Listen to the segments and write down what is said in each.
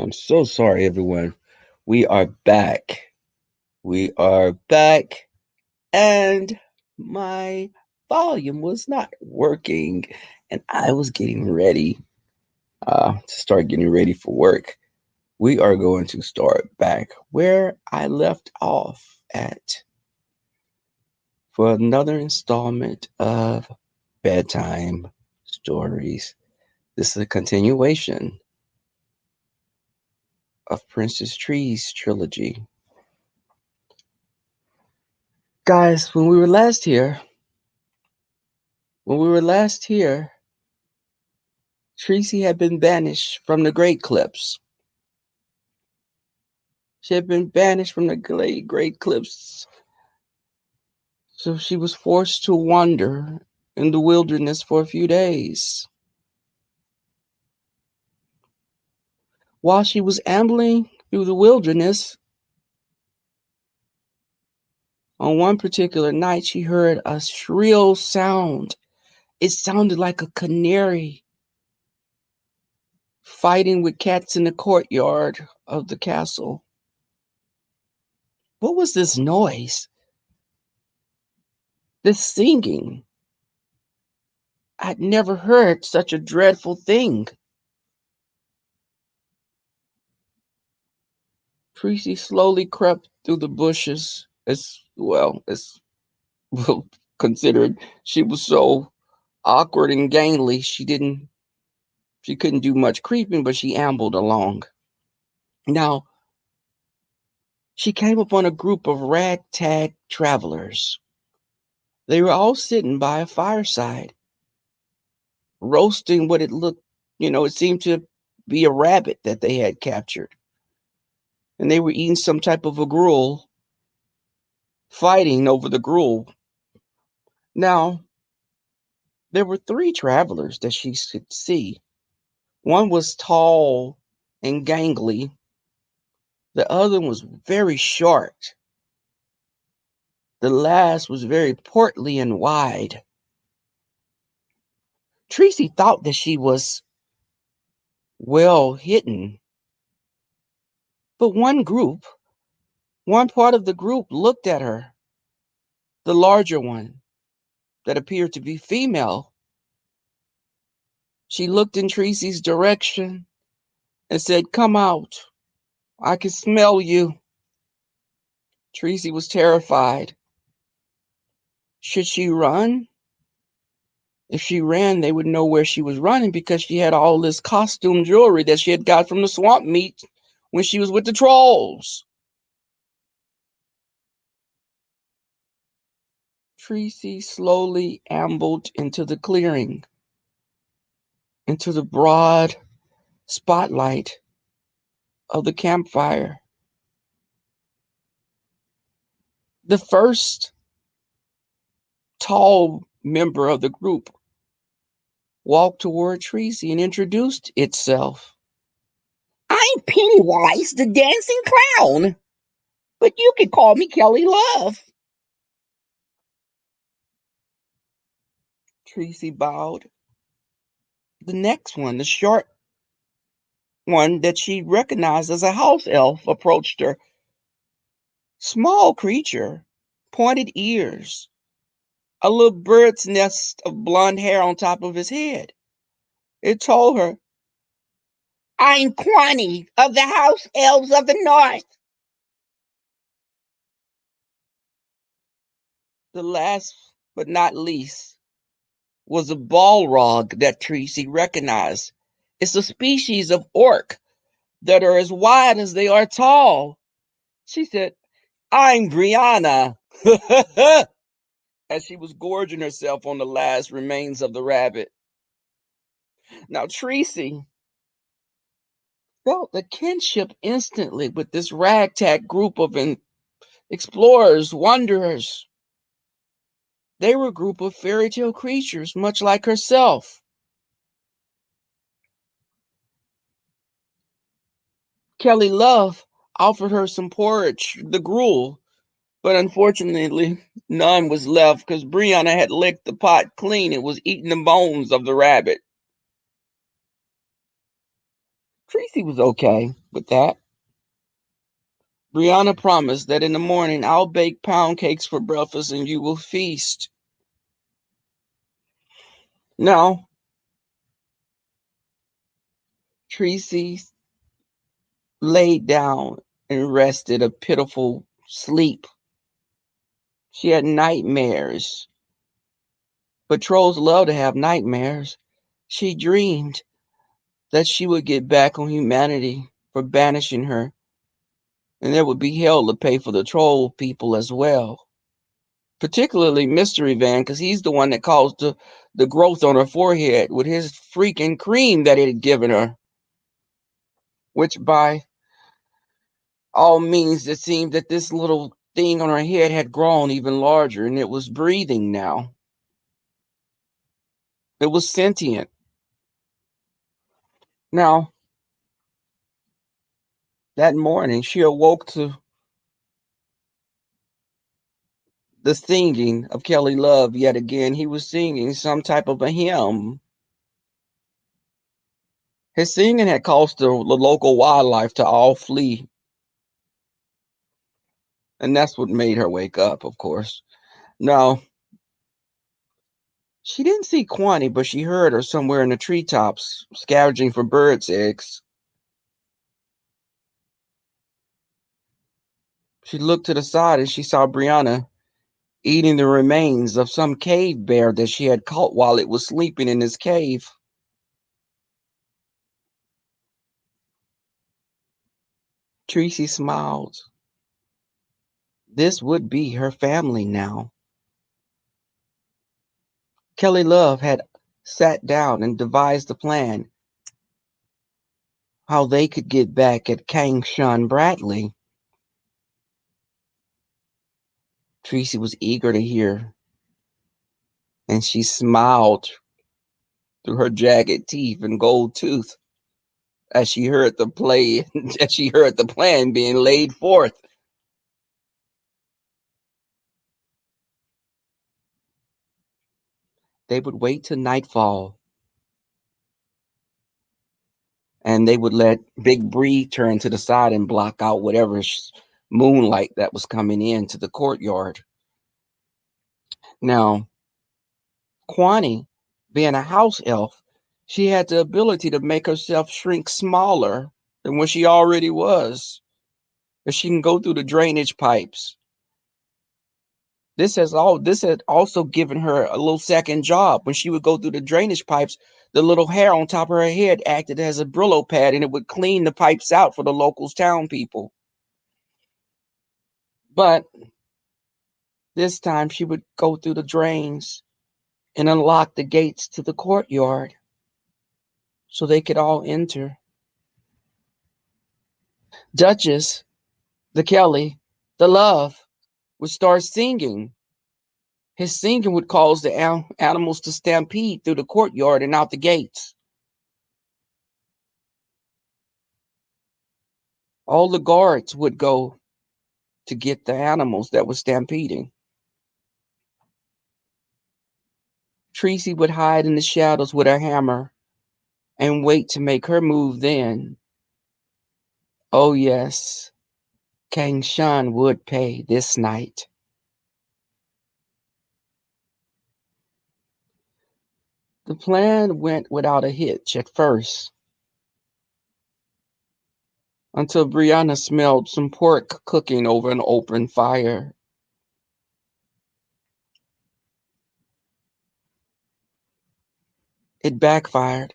I'm so sorry, everyone. We are back. We are back, and my volume was not working, and I was getting ready to start getting ready for work. We are going to start back where I left off at for another installment of bedtime stories. This is a continuation of Princess Tree's trilogy. Guys, when we were last here, Tracy had been banished from the Great Clips. She had been banished from the Great Clips, so she was forced to wander in the wilderness for a few days. While she was ambling through the wilderness, on one particular night, she heard a shrill sound. It sounded like a canary fighting with cats in the courtyard of the castle. What was this noise? This singing? I'd never heard such a dreadful thing. Tracy slowly crept through the bushes as well considered she was so awkward and gangly she couldn't do much creeping, but she ambled along. Now she came upon a group of ragtag travelers. They were all sitting by a fireside, roasting what it seemed to be a rabbit that they had captured. And they were eating some type of a gruel, fighting over the gruel. Now, there were three travelers that she could see. One was tall and gangly, the other was very short, the last was very portly and wide. Tracy thought that she was well hidden, but one part of the group looked at her, the larger one that appeared to be female. She looked in Tracy's direction and said, "Come out. I can smell you." Tracy was terrified. Should she run? If she ran, they would know where she was running because she had all this costume jewelry that she had got from the swamp meet when she was with the trolls. Tracy slowly ambled into the clearing, into the broad spotlight of the campfire. The first tall member of the group walked toward Tracy and introduced itself. "I'm Pennywise the Dancing Clown, but you can call me Kelly Love." Tracy bowed. The next one, the short one that she recognized as a house elf, approached her. Small creature, pointed ears, a little bird's nest of blonde hair on top of his head. It told her, "I'm Quani of the House Elves of the North." The last but not least was a Balrog that Tracy recognized. It's a species of orc that are as wide as they are tall. She said, "I'm Brianna," as she was gorging herself on the last remains of the rabbit. Now, Tracy felt the kinship instantly with this ragtag group of explorers, wanderers. They were a group of fairy tale creatures, much like herself. Kelly Love offered her some porridge, the gruel, but unfortunately, none was left because Brianna had licked the pot clean and was eating the bones of the rabbit. Tracy was okay with that. Brianna promised that in the morning I'll bake pound cakes for breakfast and you will feast. Now, Tracy laid down and rested a pitiful sleep. She had nightmares, but trolls love to have nightmares. She dreamed that she would get back on humanity for banishing her, and there would be hell to pay for the troll people as well. Particularly Mystery Van, because he's the one that caused the growth on her forehead with his freaking cream that it had given her, which by all means it seemed that this little thing on her head had grown even larger and it was breathing now. It was sentient. Now, that morning she awoke to the singing of Kelly Love yet again. He was singing some type of a hymn. His singing had caused the local wildlife to all flee. And that's what made her wake up, of course. Now, she didn't see Quani, but she heard her somewhere in the treetops, scavenging for birds' eggs. She looked to the side and she saw Brianna eating the remains of some cave bear that she had caught while it was sleeping in his cave. Tracy smiled. This would be her family now. Kelly Love had sat down and devised a plan how they could get back at Kang Shun Bradley. Tracy was eager to hear, and she smiled through her jagged teeth and gold tooth as she heard the play as she heard the plan being laid forth. They would wait till nightfall and they would let Big Bree turn to the side and block out whatever moonlight that was coming into the courtyard. Now, Quani, being a house elf, she had the ability to make herself shrink smaller than what she already was. If she can go through the drainage pipes. This had also given her a little second job. When she would go through the drainage pipes, the little hair on top of her head acted as a Brillo pad and it would clean the pipes out for the locals town people. But this time she would go through the drains and unlock the gates to the courtyard so they could all enter. Duchess, the Kelly, the Love would start singing. His singing would cause the animals to stampede through the courtyard and out the gates. All the guards would go to get the animals that were stampeding. Tracy would hide in the shadows with her hammer and wait to make her move then. Oh, yes, Kang Shun would pay this night. The plan went without a hitch at first until Brianna smelled some pork cooking over an open fire. It backfired.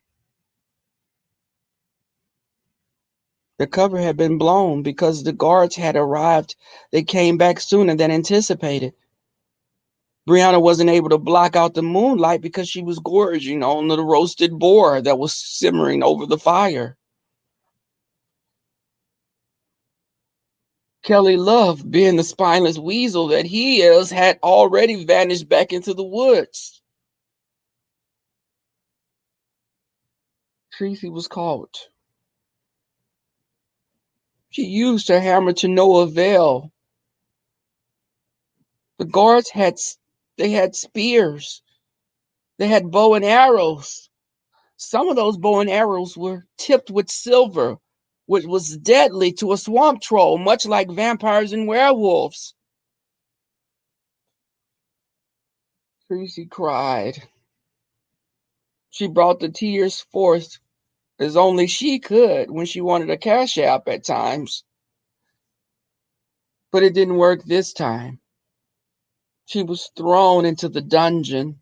The cover had been blown because the guards had arrived. They came back sooner than anticipated. Brianna wasn't able to block out the moonlight because she was gorging on the roasted boar that was simmering over the fire. Kelly Love, being the spineless weasel that he is, had already vanished back into the woods. Tracy was caught. She used her hammer to no avail. The guards had spears. They had bow and arrows. Some of those bow and arrows were tipped with silver, which was deadly to a swamp troll, much like vampires and werewolves. Tracy cried. She brought the tears forth as only she could when she wanted a cash app at times. But it didn't work this time. She was thrown into the dungeon.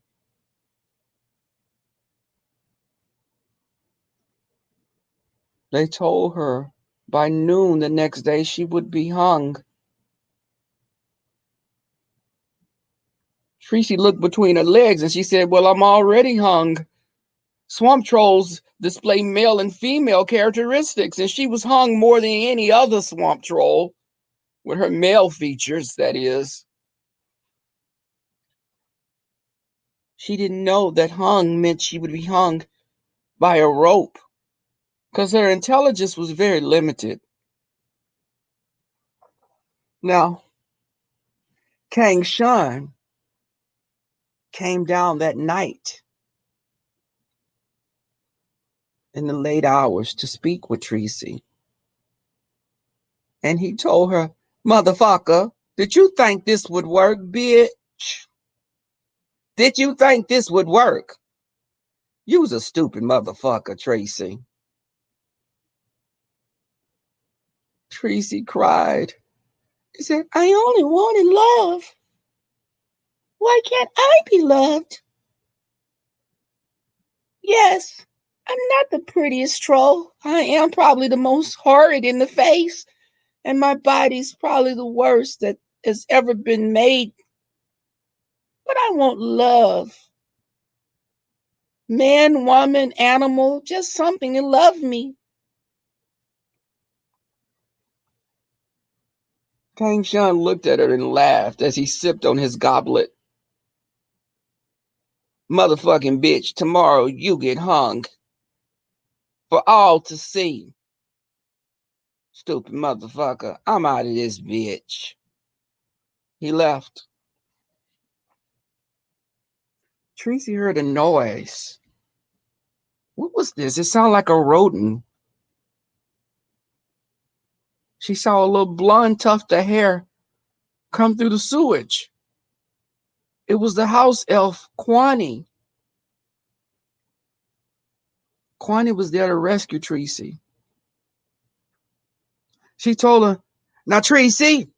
They told her by noon the next day she would be hung. Tracy looked between her legs and she said, "Well, I'm already hung. Swamp trolls display male and female characteristics, and she was hung more than any other swamp troll, with her male features, that is." She didn't know that hung meant she would be hung by a rope, because her intelligence was very limited. Now, Kang Shun came down that night in the late hours to speak with Tracy. And he told her, "Motherfucker, did you think this would work, bitch? Did you think this would work? You was a stupid motherfucker, Tracy." Tracy cried. He said, "I only wanted love. Why can't I be loved? Yes, I'm not the prettiest troll. I am probably the most horrid in the face, and my body's probably the worst that has ever been made. But I want love. Man, woman, animal, just something to love me." Kang Shun looked at her and laughed as he sipped on his goblet. "Motherfucking bitch, tomorrow you get hung for all to see. Stupid motherfucker, I'm out of this bitch." He left. Tracy heard a noise. What was this? It sounded like a rodent. She saw a little blonde tuft of hair come through the sewage. It was the house elf, Kwani. Kwani was there to rescue Tracy. She told her, "Now, Tracy,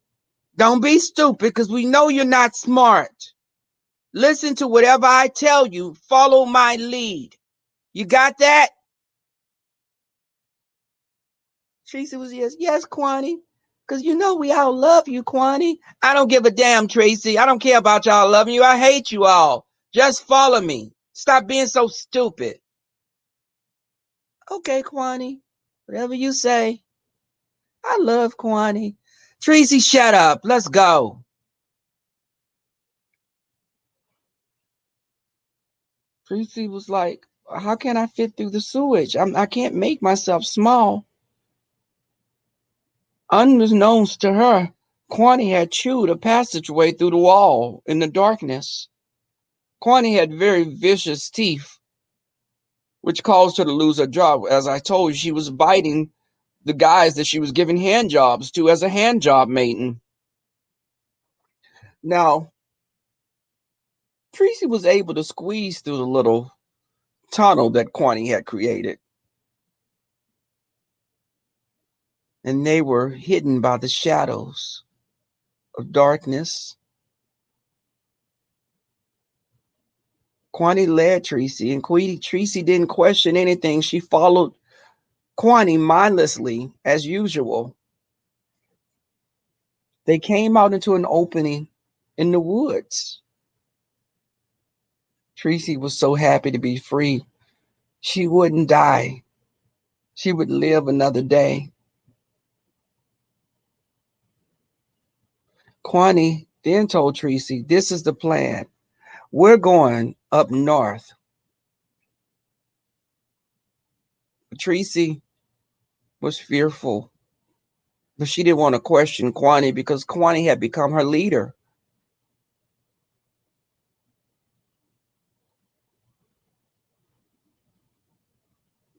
don't be stupid because we know you're not smart. Listen to whatever I tell you. Follow my lead. You got that?" Tracy was, "Yes, yes, Kwani. Because you know we all love you, Kwani." "I don't give a damn, Tracy. I don't care about y'all loving you. I hate you all. Just follow me. Stop being so stupid." "Okay, Kwani. Whatever you say." "I love Kwani." "Tracy, shut up. Let's go." Tracy was like, "How can I fit through the sewage? I can't make myself small." Unbeknownst to her, Kwani had chewed a passageway through the wall in the darkness. Kwani had very vicious teeth, which caused her to lose her job. As I told you, she was biting the guys that she was giving hand jobs to as a hand job maiden. Now, Tracy was able to squeeze through the little tunnel that Kwani had created, and they were hidden by the shadows of darkness. Kwani led Tracy, and Tracy didn't question anything. She followed Kwani mindlessly as usual. They came out into an opening in the woods. Tracy was so happy to be free. She wouldn't die. She would live another day. Kwani then told Tracy, "This is the plan. We're going up north." Tracy was fearful, but she didn't want to question Kwani because Kwani had become her leader.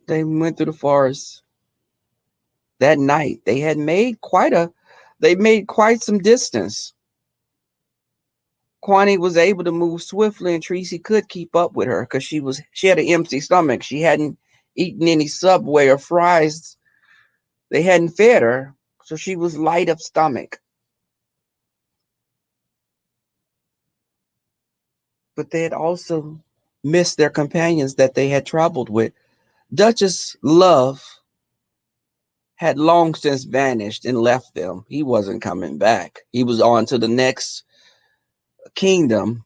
They went through the forest that night. They made quite some distance. Kwani was able to move swiftly, and Tracy could keep up with her because she had an empty stomach. She hadn't eaten any Subway or fries. They hadn't fed her, so she was light of stomach. But they had also missed their companions that they had traveled with. Duchess Love had long since vanished and left them. He wasn't coming back. He was on to the next kingdom.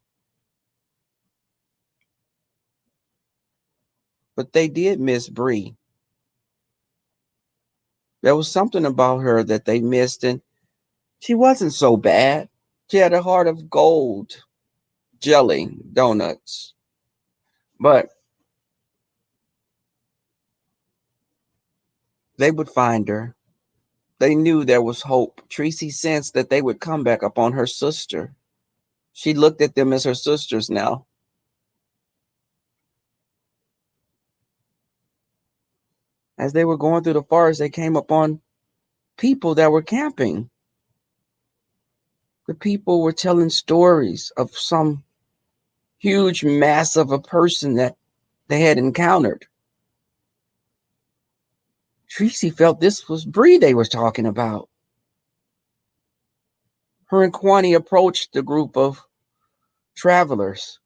But they did miss Bree. There was something about her that they missed, and she wasn't so bad. She had a heart of gold, jelly, donuts. But they would find her. They knew there was hope. Tracy sensed that they would come back upon her sister. She looked at them as her sisters now. As they were going through the forest, they came upon people that were camping. The people were telling stories of some huge mass of a person that they had encountered. Tracy felt this was Bree they were talking about. Her and Kwani approached the group of travelers.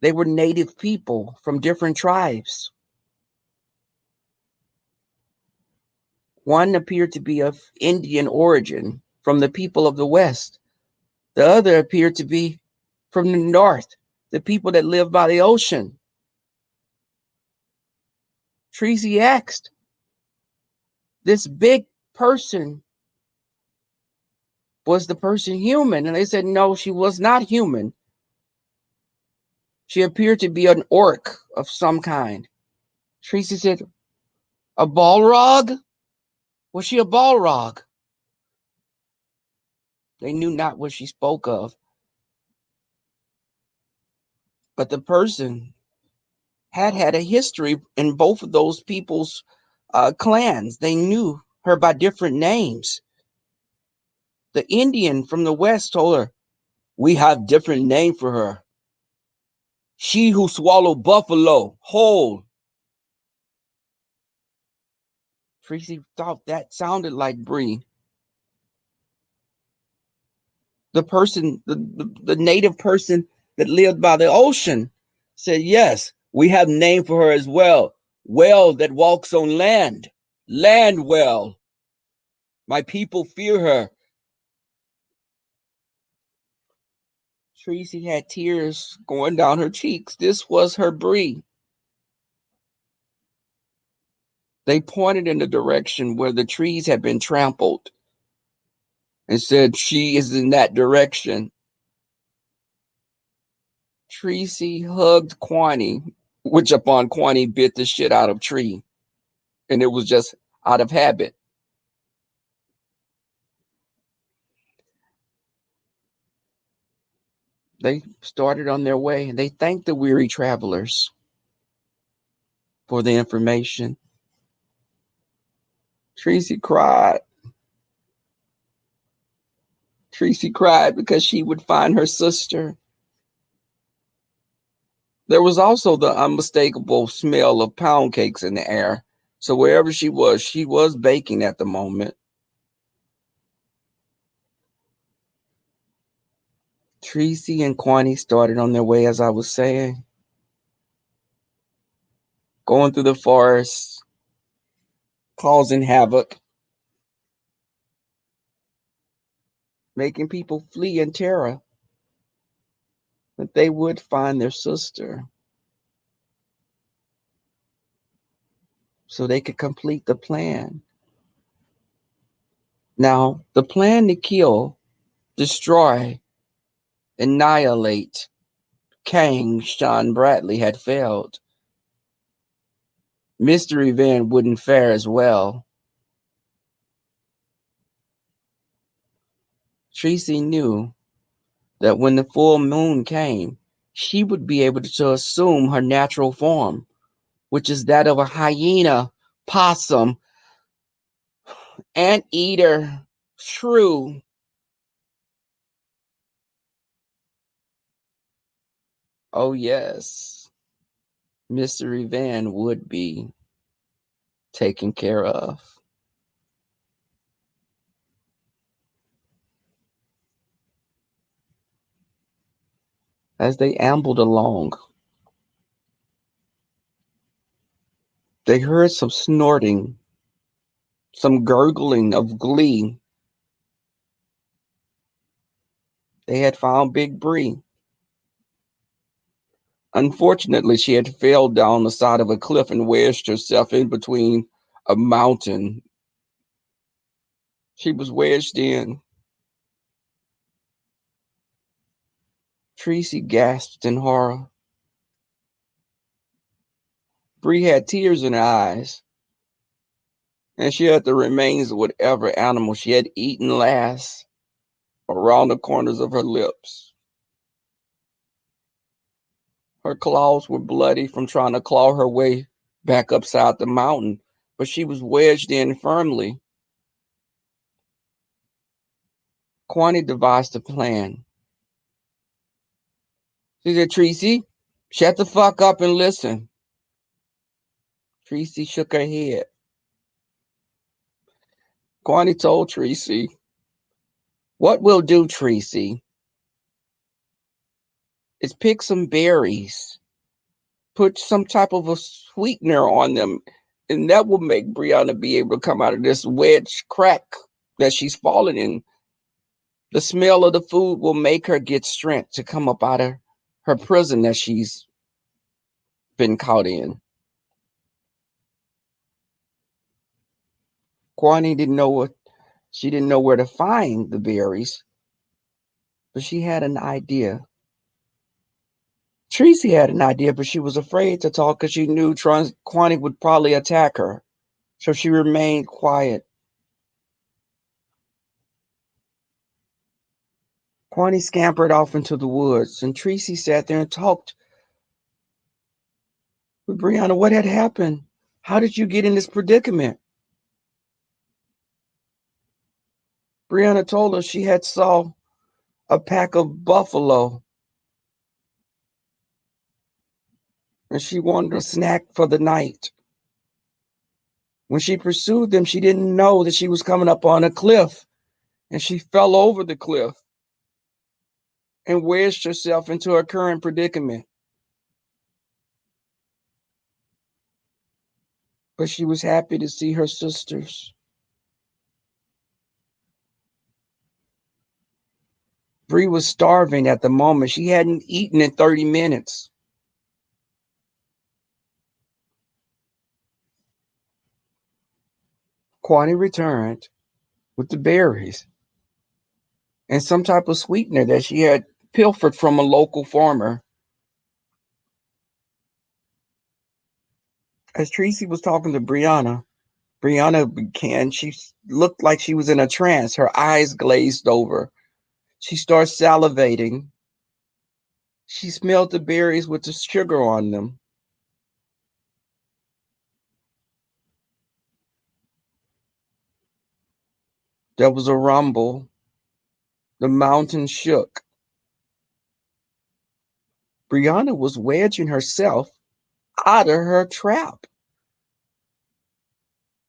They were native people from different tribes. One appeared to be of Indian origin from the people of the West. The other appeared to be from the North, the people that live by the ocean. Tracy asked, this big person, was the person human? And they said, no, she was not human. She appeared to be an orc of some kind. Tracy said, a Balrog? Was she a Balrog? They knew not what she spoke of. But the person had a history in both of those people's clans. They knew her by different names. The Indian from the West told her, we have different name for her. She who swallowed buffalo whole. Tracy thought that sounded like Bree. The native person that lived by the ocean said, yes, we have name for her as well. Well that walks on land. Land well. My people fear her. Tracy had tears going down her cheeks. This was her Bree. They pointed in the direction where the trees had been trampled and said, she is in that direction. Tracy hugged Kwani, which upon Kwani bit the shit out of Tree. And it was just out of habit. They started on their way and they thanked the weary travelers for the information. Tracy cried. Tracy cried because she would find her sister. There was also the unmistakable smell of pound cakes in the air. So wherever she was baking at the moment. Tracy and Kwani started on their way, as I was saying, going through the forest, causing havoc, making people flee in terror that they would find their sister so they could complete the plan. Now, the plan to kill, destroy, annihilate Kang Sean Bradley had failed. Mystery Van wouldn't fare as well. Tracy knew that when the full moon came, she would be able to assume her natural form. which is that of a hyena, possum, anteater, shrew. Oh, yes, Mystery Van would be taken care of. As they ambled along, they heard some snorting, some gurgling of glee. They had found Big Bree. Unfortunately, she had fell down the side of a cliff and wedged herself in between a mountain. She was wedged in. Tracy gasped in horror. Bree had tears in her eyes, and she had the remains of whatever animal she had eaten last around the corners of her lips. Her claws were bloody from trying to claw her way back upside the mountain, but she was wedged in firmly. Quani devised a plan. She said, Tracy, shut the fuck up and listen. Tracy shook her head. Quani told Tracy, what we'll do, Tracy, is pick some berries, put some type of a sweetener on them, and that will make Brianna be able to come out of this wedge crack that she's fallen in. The smell of the food will make her get strength to come up out of her prison that she's been caught in. Kwani didn't know what she didn't know where to find the berries, but she had an idea. Tracy had an idea, but she was afraid to talk because she knew Kwani would probably attack her. So she remained quiet. Kwani scampered off into the woods, and Tracy sat there and talked with Brianna. What had happened? How did you get in this predicament? Brianna told her she had saw a pack of buffalo and she wanted a snack for the night. When she pursued them, she didn't know that she was coming up on a cliff, and she fell over the cliff and wedged herself into her current predicament. But she was happy to see her sisters. Bree was starving at the moment. She hadn't eaten in 30 minutes. Kwani returned with the berries and some type of sweetener that she had pilfered from a local farmer. As Tracy was talking to Brianna began, she looked like she was in a trance. Her eyes glazed over. She started salivating. She smelled the berries with the sugar on them. There was a rumble. The mountain shook. Brianna was wedging herself out of her trap.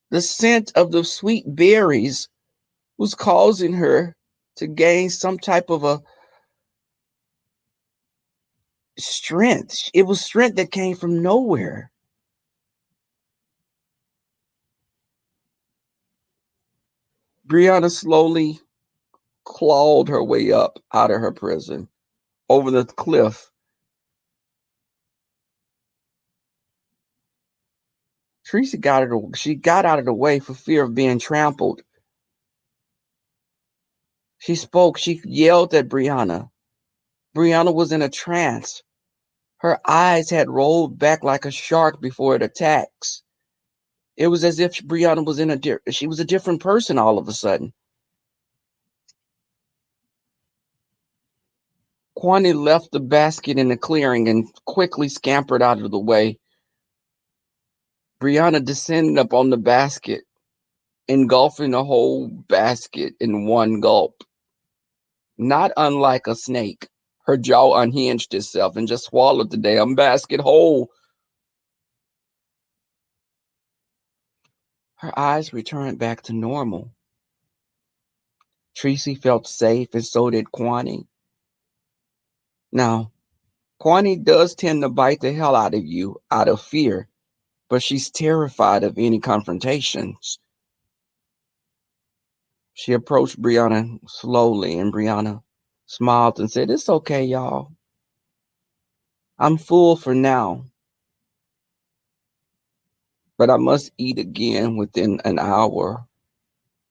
The scent of the sweet berries was causing her to gain some type of a strength. It was strength that came from nowhere. Brianna slowly clawed her way up out of her prison over the cliff. She got out of the way for fear of being trampled. She spoke, she yelled at Brianna. Brianna was in a trance. Her eyes had rolled back like a shark before it attacks. It was as if Brianna was she was a different person all of a sudden. Kwani left the basket in the clearing and quickly scampered out of the way. Brianna descended up on the basket, engulfing the whole basket in one gulp. Not unlike a snake, her jaw unhinged itself and just swallowed the damn basket whole. Her eyes returned back to normal. Tracy felt safe, and so did Kwani. Now, Kwani does tend to bite the hell out of you out of fear, but she's terrified of any confrontations. She approached Brianna slowly, and Brianna smiled and said, "It's okay, y'all. I'm full for now, but I must eat again within an hour,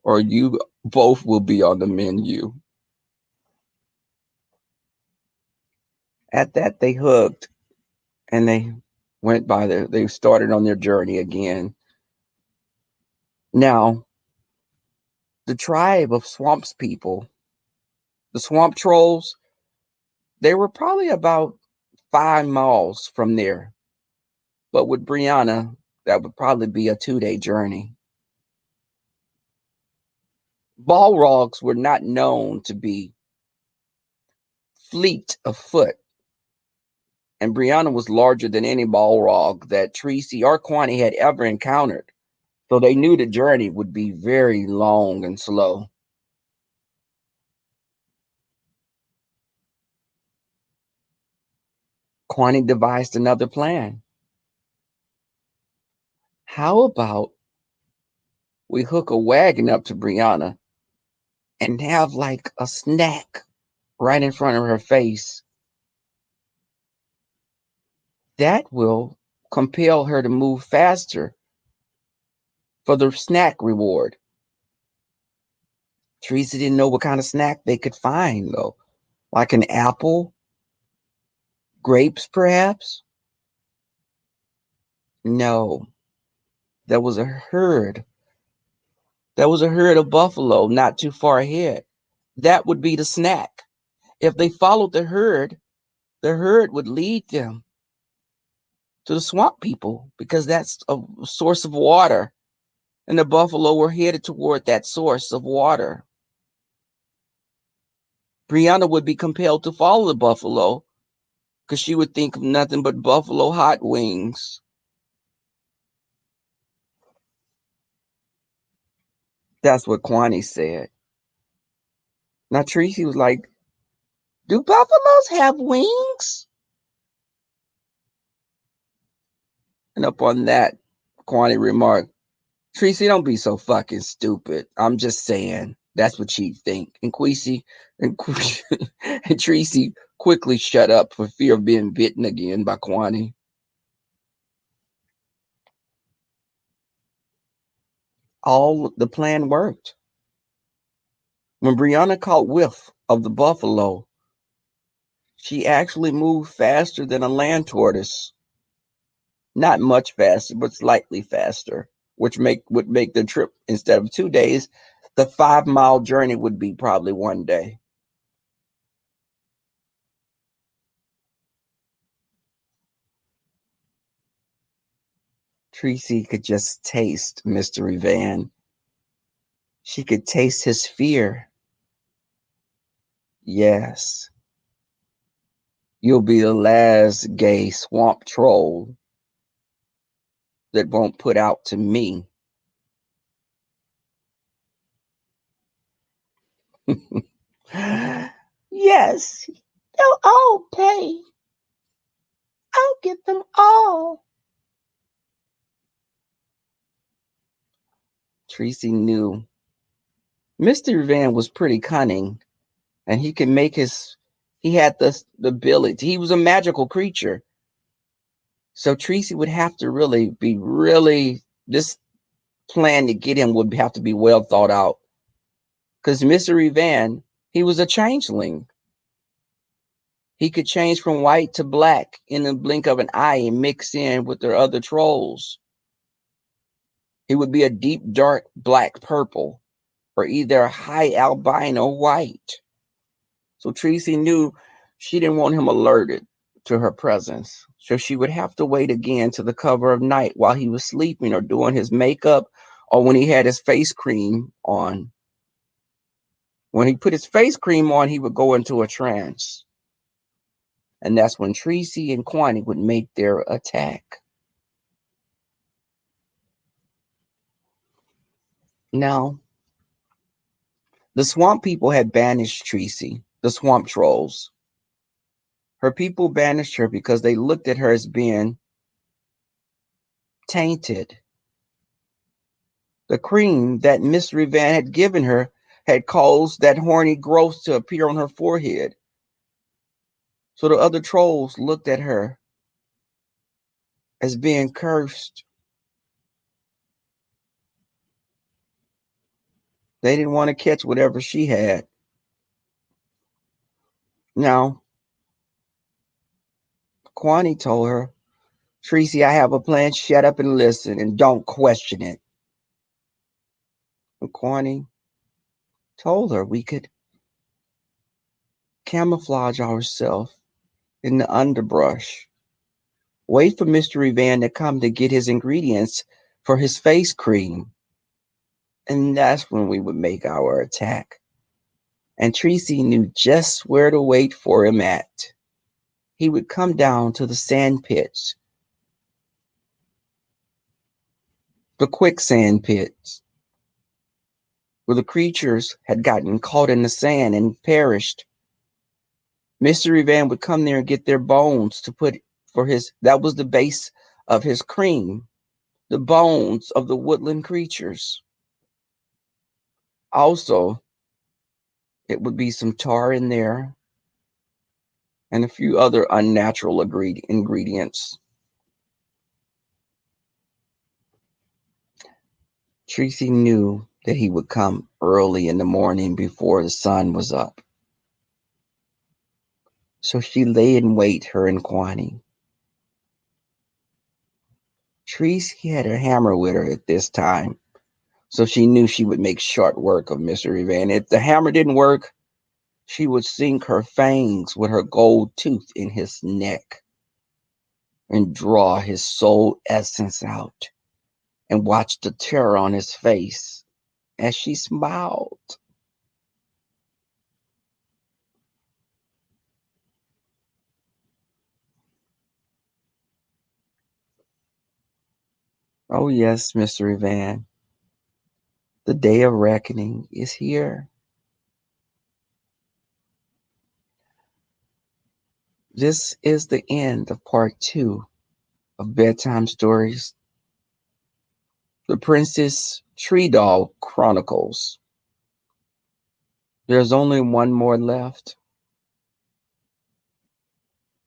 or you both will be on the menu." At that, they hugged and they started on their journey again. Now, the tribe of swamps people, the swamp trolls, they were probably about 5 miles from there. But with Brianna, that would probably be a 2-day journey. Balrogs were not known to be fleet of foot, and Brianna was larger than any Balrog that Tracy or Kwani had ever encountered, so they knew the journey would be very long and slow. Kwani devised another plan. How about we hook a wagon up to Brianna and have like a snack right in front of her face? That will compel her to move faster for the snack reward. Teresa didn't know what kind of snack they could find, though. Like an apple, grapes, perhaps? No, there was a herd. There was a herd of buffalo not too far ahead. That would be the snack. If they followed the herd would lead them to the swamp people because that's a source of water. And the buffalo were headed toward that source of water. Brianna would be compelled to follow the buffalo because she would think of nothing but buffalo hot wings. That's what Kwani said. Now Tracy was like, "Do buffaloes have wings?" And upon that, Kwani remarked, "Tracy, don't be so fucking stupid. I'm just saying. That's what she'd think." And and Tracy quickly shut up for fear of being bitten again by Kwani. All the plan worked. When Brianna caught whiff of the buffalo, she actually moved faster than a land tortoise. Not much faster, but slightly faster, which would make the trip, instead of 2 days, the 5 mile journey would be probably one day. Tracy could just taste Mystery Van. She could taste his fear. Yes, you'll be the last gay swamp troll that won't put out to me. Yes, they'll all pay. I'll get them all. Tracy knew Mr. Van was pretty cunning, and he could make he had the ability. He was a magical creature. So Tracy would have to this plan to get him would have to be well thought out. Because Mystery Van, he was a changeling. He could change from white to black in the blink of an eye and mix in with their other trolls. He would be a deep, dark black purple, or either a high albino white. So Tracy knew she didn't want him alerted. to her presence. So she would have to wait again to the cover of night while he was sleeping or doing his makeup or when he had his face cream on. When he put his face cream on, he would go into a trance. And that's when Tracy and Kwani would make their attack. Now, the swamp people had banished Tracy, the swamp trolls. Her people banished her because they looked at her as being tainted. The cream that Mystery Van had given her had caused that horny growth to appear on her forehead. So the other trolls looked at her as being cursed. They didn't want to catch whatever she had. Now, Kwani told her, Tracy, I have a plan. Shut up and listen and don't question it. And Kwani told her we could camouflage ourselves in the underbrush. Wait for Mystery Van to come to get his ingredients for his face cream. And that's when we would make our attack. And Tracy knew just where to wait for him at. He would come down to the sand pits, the quicksand pits, where the creatures had gotten caught in the sand and perished. Mystery Van would come there and get their bones to put for his, that was the base of his cream, the bones of the woodland creatures. Also, it would be some tar in there and a few other unnatural ingredients. Tracy knew that he would come early in the morning before the sun was up. So she lay in wait, her and Kwani. Tracy had her hammer with her at this time, so she knew she would make short work of Mystery Van. If the hammer didn't work, she would sink her fangs with her gold tooth in his neck and draw his soul essence out and watch the terror on his face as she smiled. Oh, yes, Mystery Van, the day of reckoning is here. This is the end of part 2 of Bedtime Stories, The Princess Tree Doll Chronicles. There's only one more left.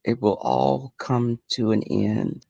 It will all come to an end.